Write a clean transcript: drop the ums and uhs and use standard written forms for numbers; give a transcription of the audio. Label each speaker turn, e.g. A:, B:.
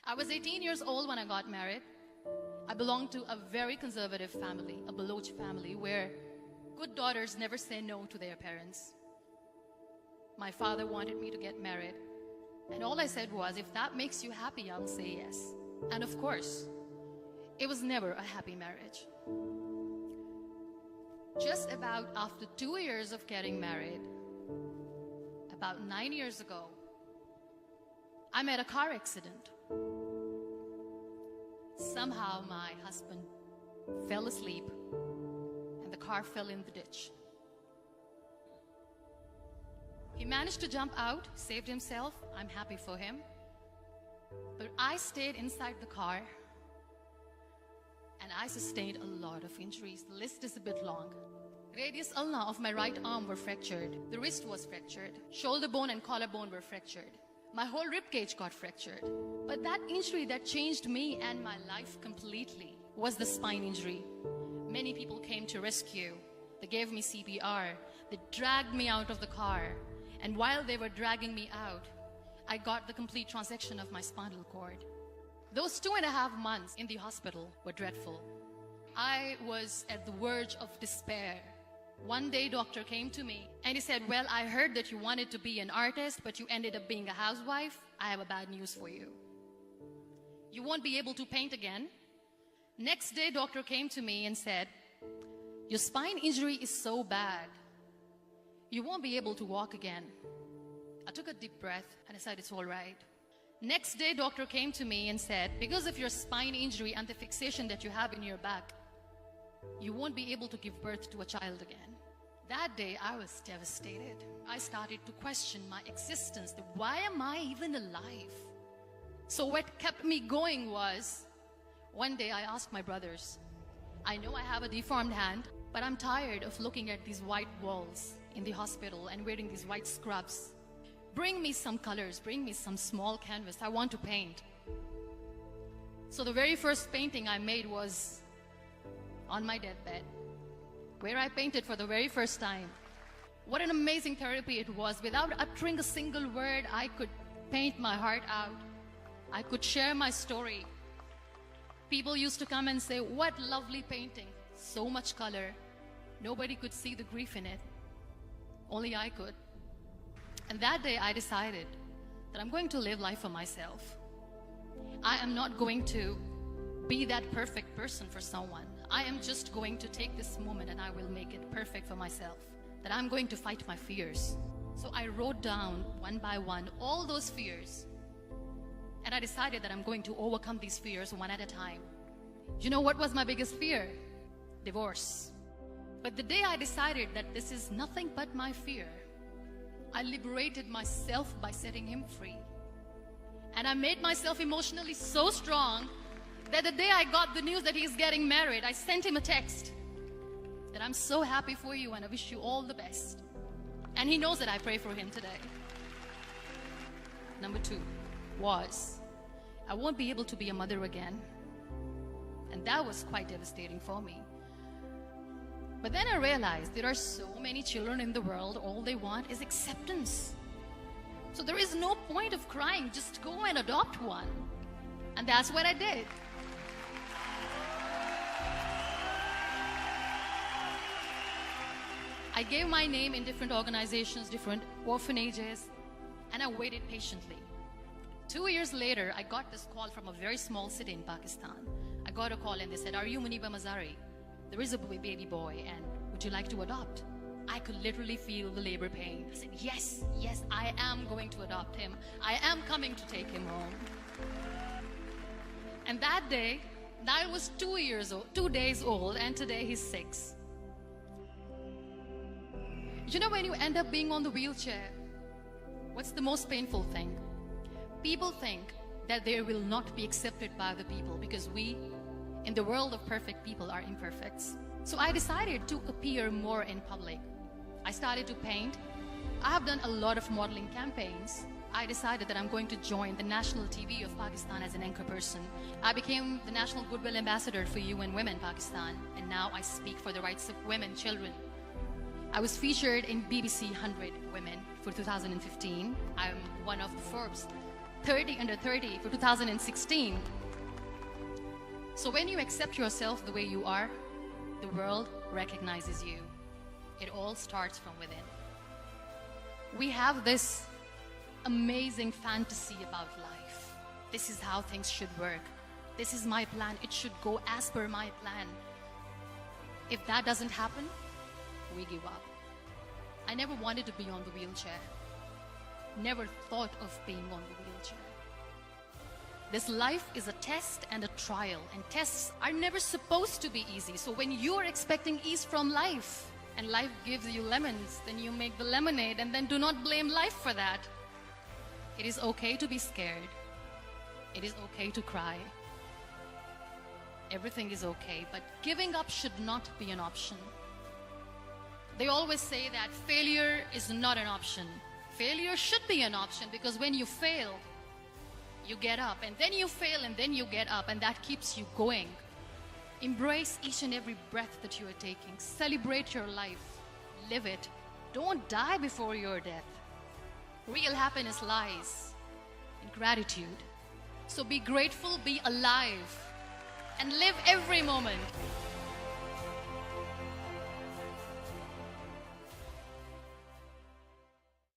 A: I was 18 years old when I got married. I belonged to a very conservative family, a Baloch family, where good daughters never say no to their parents. My father wanted me to get married, and all I said was, if that makes you happy, I'll say yes. And of course, it was never a happy marriage. Just about after 2 years of getting married, about 9 years ago, I met a car accident. Somehow my husband fell asleep and the car fell in the ditch. He managed to jump out, saved himself. I'm happy for him. But I stayed inside the car and I sustained a lot of injuries. The list is a bit long. Radius ulna of my right arm were fractured. The wrist was fractured. Shoulder bone and collarbone were fractured. My whole rib cage got fractured. But that injury that changed me and my life completely was the spine injury. Many people came to rescue. They gave me CPR. They dragged me out of the car. And while they were dragging me out, I got the complete transection of my spinal cord. Those 2.5 months in the hospital were dreadful. I was at the verge of despair. One day, doctor came to me and he said, well, I heard that you wanted to be an artist, but you ended up being a housewife. I have a bad news for you. You won't be able to paint again. Next day, doctor came to me and said, your spine injury is so bad, you won't be able to walk again. I took a deep breath and I said, it's all right. Next day, doctor came to me and said, because of your spine injury and the fixation that you have in your back, you won't be able to give birth to a child again. That day, I was devastated. I started to question my existence. Why am I even alive? So what kept me going was, one day I asked my brothers, I know I have a deformed hand, but I'm tired of looking at these white walls in the hospital and wearing these white scrubs. Bring me some colors, bring me some small canvas. I want to paint. So the very first painting I made was on my deathbed, where I painted for the very first time. What an amazing therapy it was. Without uttering a single word, I could paint my heart out. I could share my story. People used to come and say, what lovely painting. So much color. Nobody could see the grief in it. Only I could. And that day I decided that I'm going to live life for myself. I am not going to be that perfect person for someone. I am just going to take this moment and I will make it perfect for myself. That I'm going to fight my fears. So I wrote down one by one all those fears. And I decided that I'm going to overcome these fears one at a time. You know what was my biggest fear? Divorce. But the day I decided that this is nothing but my fear, I liberated myself by setting him free. And I made myself emotionally so strong that the day I got the news that he's getting married, I sent him a text that I'm so happy for you and I wish you all the best. And he knows that I pray for him today. Number 2 was, I won't be able to be a mother again. And that was quite devastating for me. But then I realized there are so many children in the world, all they want is acceptance. So there is no point of crying, just go and adopt one. And that's what I did. I gave my name in different organizations, different orphanages, and I waited patiently. 2 years later, I got this call from a very small city in Pakistan. I got a call and they said, are you Muniba Mazari? There is a baby boy and would you like to adopt? I could literally feel the labor pain. I said, yes, I am going to adopt him. I am coming to take him home. And that day, Niall was 2 days old, and today he's 6. You know, when you end up being on the wheelchair, what's the most painful thing? People think that they will not be accepted by the people because we, in the world of perfect people, are imperfects. So I decided to appear more in public. I started to paint. I have done a lot of modeling campaigns. I decided that I'm going to join the national TV of Pakistan as an anchor person. I became the National Goodwill Ambassador for UN Women Pakistan, and now I speak for the rights of women, children. I was featured in BBC 100 Women for 2015. I'm one of the Forbes 30 under 30 for 2016. So when you accept yourself the way you are, the world recognizes you. It all starts from within. We have this amazing fantasy about life. This is how things should work. This is my plan. It should go as per my plan. If that doesn't happen, we give up. I never wanted to be on the wheelchair. Never thought of being on the wheelchair. This life is a test and a trial, and tests are never supposed to be easy. So when you're expecting ease from life, and life gives you lemons, then you make the lemonade, and then do not blame life for that. It is okay to be scared. It is okay to cry. Everything is okay, but giving up should not be an option. They always say that failure is not an option. Failure should be an option, because when you fail, you get up, and then you fail, and then you get up, and that keeps you going. Embrace each and every breath that you are taking. Celebrate your life. Live it. Don't die before your death. Real happiness lies in gratitude. So be grateful, be alive, and live every moment.